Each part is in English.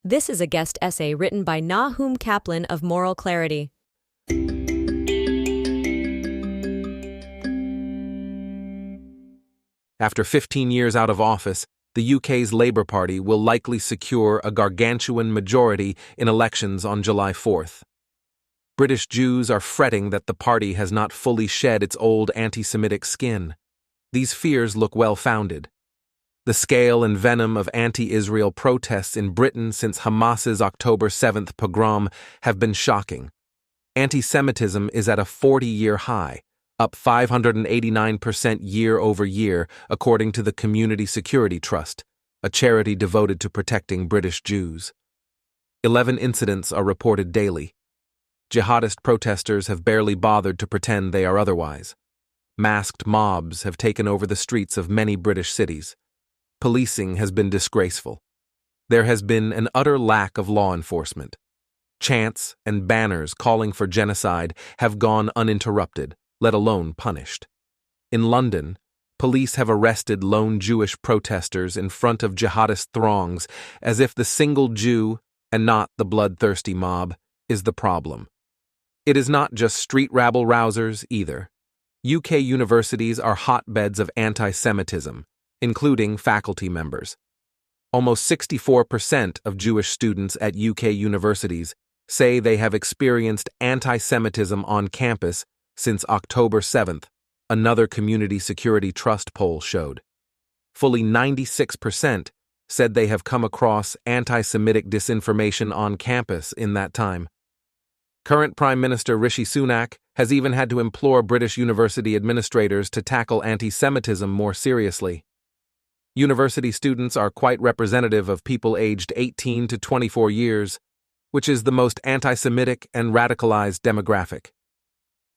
This is a guest essay written by Nahum Kaplan of Moral Clarity. After 15 years out of office, the UK's Labour Party will likely secure a gargantuan majority in elections on July 4th. British Jews are fretting that the party has not fully shed its old anti-Semitic skin. These fears look well-founded. The scale and venom of anti-Israel protests in Britain since Hamas's October 7th pogrom have been shocking. Anti-Semitism is at a 40-year high, up 589% year-over-year, according to the Community Security Trust, a charity devoted to protecting British Jews. 11 incidents are reported daily. Jihadist protesters have barely bothered to pretend they are otherwise. Masked mobs have taken over the streets of many British cities. Policing has been disgraceful. There has been an utter lack of law enforcement. Chants and banners calling for genocide have gone uninterrupted, let alone punished. In London, police have arrested lone Jewish protesters in front of jihadist throngs as if the single Jew, and not the bloodthirsty mob, is the problem. It is not just street rabble-rousers either. UK universities are hotbeds of anti-Semitism, including faculty members. Almost 64% of Jewish students at UK universities say they have experienced anti-Semitism on campus since October 7th, another Community Security Trust poll showed. Fully 96% said they have come across anti-Semitic disinformation on campus in that time. Current Prime Minister Rishi Sunak has even had to implore British university administrators to tackle anti-Semitism more seriously. University students are quite representative of people aged 18 to 24 years, which is the most anti-Semitic and radicalized demographic.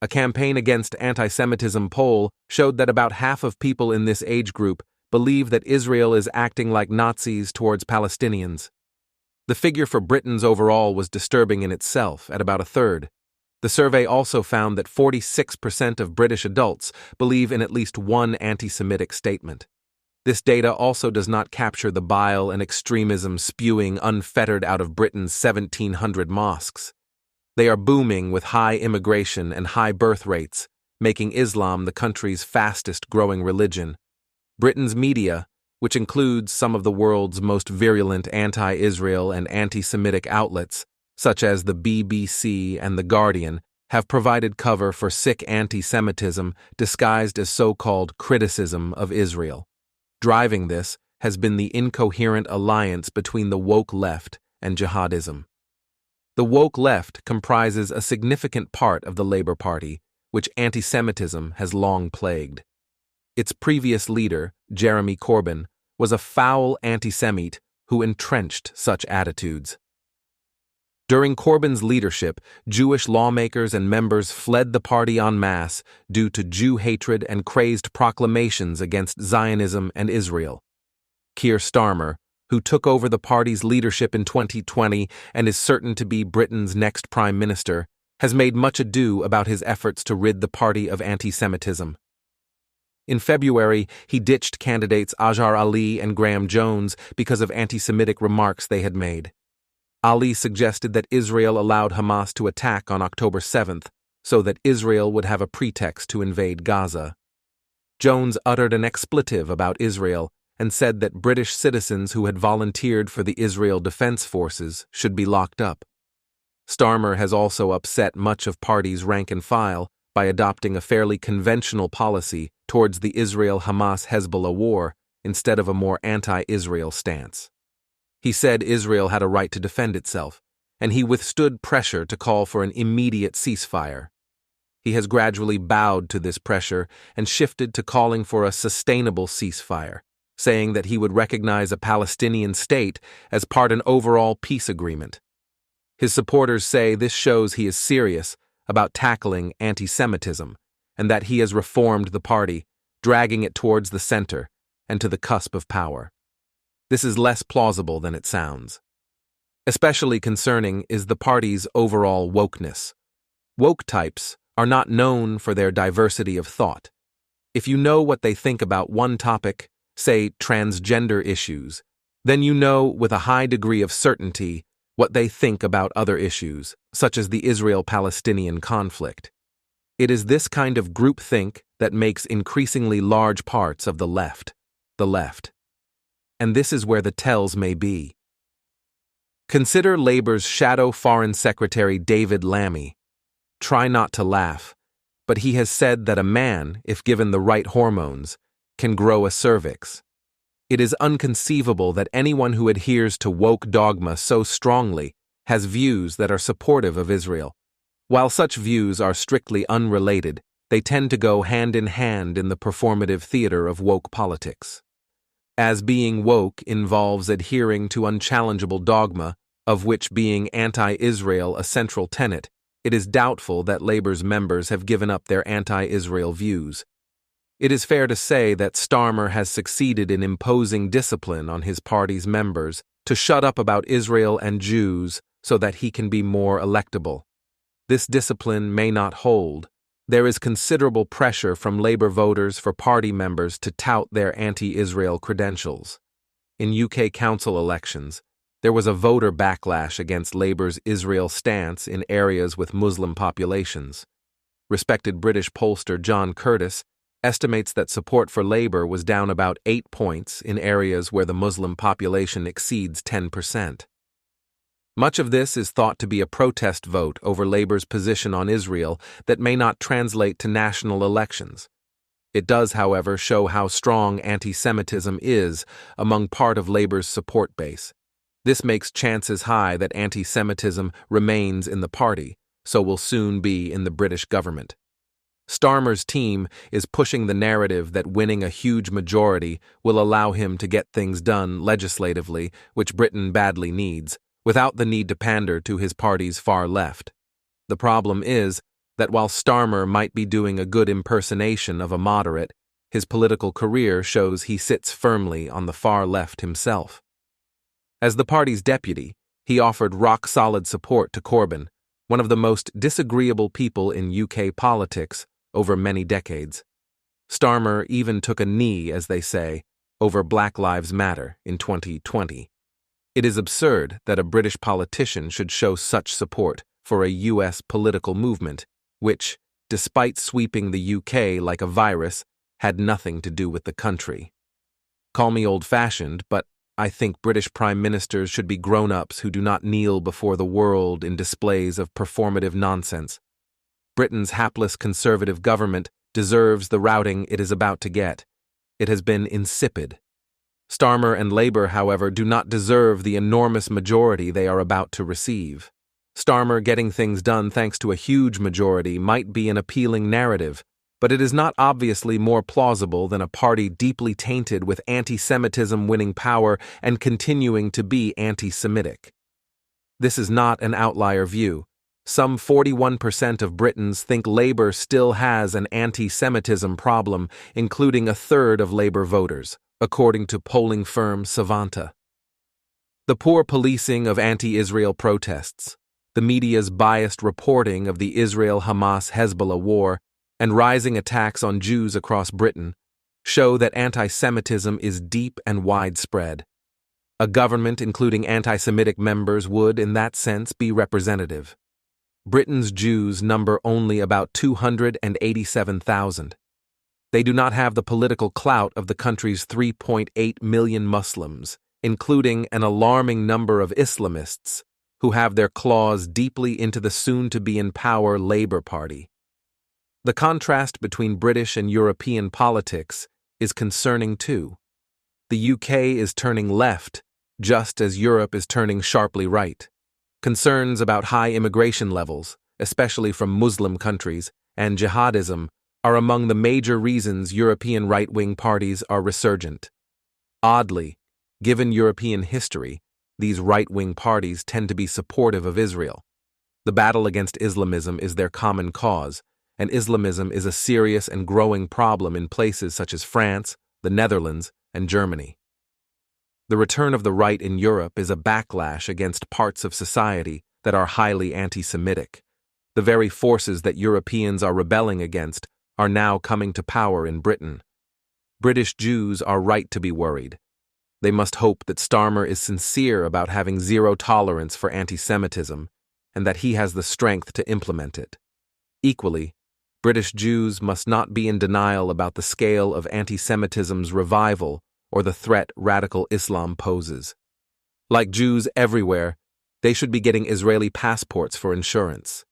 A Campaign Against Anti-Semitism poll showed that about half of people in this age group believe that Israel is acting like Nazis towards Palestinians. The figure for Britons overall was disturbing in itself, at about a third. The survey also found that 46% of British adults believe in at least one anti-Semitic statement. This data also does not capture the bile and extremism spewing unfettered out of Britain's 1,700 mosques. They are booming with high immigration and high birth rates, making Islam the country's fastest-growing religion. Britain's media, which includes some of the world's most virulent anti-Israel and anti-Semitic outlets, such as the BBC and The Guardian, have provided cover for sick anti-Semitism disguised as so-called criticism of Israel. Driving this has been the incoherent alliance between the woke left and jihadism. The woke left comprises a significant part of the Labour Party, which anti-Semitism has long plagued. Its previous leader, Jeremy Corbyn, was a foul anti-Semite who entrenched such attitudes. During Corbyn's leadership, Jewish lawmakers and members fled the party en masse due to Jew hatred and crazed proclamations against Zionism and Israel. Keir Starmer, who took over the party's leadership in 2020 and is certain to be Britain's next Prime Minister, has made much ado about his efforts to rid the party of anti-Semitism. In February, he ditched candidates Azhar Ali and Graham Jones because of anti-Semitic remarks they had made. Ali suggested that Israel allowed Hamas to attack on October 7th so that Israel would have a pretext to invade Gaza. Jones uttered an expletive about Israel and said that British citizens who had volunteered for the Israel Defense Forces should be locked up. Starmer has also upset much of party's rank and file by adopting a fairly conventional policy towards the Israel-Hamas-Hezbollah war instead of a more anti-Israel stance. He said Israel had a right to defend itself, and he withstood pressure to call for an immediate ceasefire. He has gradually bowed to this pressure and shifted to calling for a sustainable ceasefire, saying that he would recognize a Palestinian state as part of an overall peace agreement. His supporters say this shows he is serious about tackling anti-Semitism and that he has reformed the party, dragging it towards the center and to the cusp of power. This is less plausible than it sounds. Especially concerning is the party's overall wokeness. Woke types are not known for their diversity of thought. If you know what they think about one topic, say transgender issues, then you know with a high degree of certainty what they think about other issues, such as the Israel-Palestinian conflict. It is this kind of groupthink that makes increasingly large parts of the left. And this is where the tells may be. Consider Labour's shadow Foreign Secretary David Lammy. Try not to laugh, but he has said that a man, if given the right hormones, can grow a cervix. It is inconceivable that anyone who adheres to woke dogma so strongly has views that are supportive of Israel. While such views are strictly unrelated, they tend to go hand in hand in the performative theater of woke politics. As being woke involves adhering to unchallengeable dogma, of which being anti-Israel a central tenet, it is doubtful that Labour's members have given up their anti-Israel views. It is fair to say that Starmer has succeeded in imposing discipline on his party's members to shut up about Israel and Jews so that he can be more electable. This discipline may not hold. There is considerable pressure from Labour voters for party members to tout their anti-Israel credentials. In UK council elections, there was a voter backlash against Labour's Israel stance in areas with Muslim populations. Respected British pollster John Curtis estimates that support for Labour was down about 8 points in areas where the Muslim population exceeds 10%. Much of this is thought to be a protest vote over Labour's position on Israel that may not translate to national elections. It does, however, show how strong antisemitism is among part of Labour's support base. This makes chances high that antisemitism remains in the party, so will soon be in the British government. Starmer's team is pushing the narrative that winning a huge majority will allow him to get things done legislatively, which Britain badly needs, without the need to pander to his party's far left. The problem is that while Starmer might be doing a good impersonation of a moderate, his political career shows he sits firmly on the far left himself. As the party's deputy, he offered rock-solid support to Corbyn, one of the most disagreeable people in UK politics over many decades. Starmer even took a knee, as they say, over Black Lives Matter in 2020. It is absurd that a British politician should show such support for a US political movement, which, despite sweeping the UK like a virus, had nothing to do with the country. Call me old-fashioned, but I think British prime ministers should be grown-ups who do not kneel before the world in displays of performative nonsense. Britain's hapless conservative government deserves the routing it is about to get. It has been insipid. Starmer and Labour, however, do not deserve the enormous majority they are about to receive. Starmer getting things done thanks to a huge majority might be an appealing narrative, but it is not obviously more plausible than a party deeply tainted with anti-Semitism winning power and continuing to be anti-Semitic. This is not an outlier view. Some 41% of Britons think Labour still has an anti-Semitism problem, including a third of Labour voters, according to polling firm Savanta. The poor policing of anti-Israel protests, the media's biased reporting of the Israel-Hamas-Hezbollah war, and rising attacks on Jews across Britain show that anti-Semitism is deep and widespread. A government including anti-Semitic members would, in that sense, be representative. Britain's Jews number only about 287,000. They do not have the political clout of the country's 3.8 million Muslims, including an alarming number of Islamists, who have their claws deeply into the soon-to-be-in-power Labour Party. The contrast between British and European politics is concerning too. The UK is turning left, just as Europe is turning sharply right. Concerns about high immigration levels, especially from Muslim countries, and jihadism are among the major reasons European right-wing parties are resurgent. Oddly, given European history, these right-wing parties tend to be supportive of Israel. The battle against Islamism is their common cause, and Islamism is a serious and growing problem in places such as France, the Netherlands, and Germany. The return of the right in Europe is a backlash against parts of society that are highly anti-Semitic. The very forces that Europeans are rebelling against are now coming to power in Britain. British Jews are right to be worried. They must hope that Starmer is sincere about having zero tolerance for antisemitism and that he has the strength to implement it. Equally, British Jews must not be in denial about the scale of antisemitism's revival or the threat radical Islam poses. Like Jews everywhere, they should be getting Israeli passports for insurance.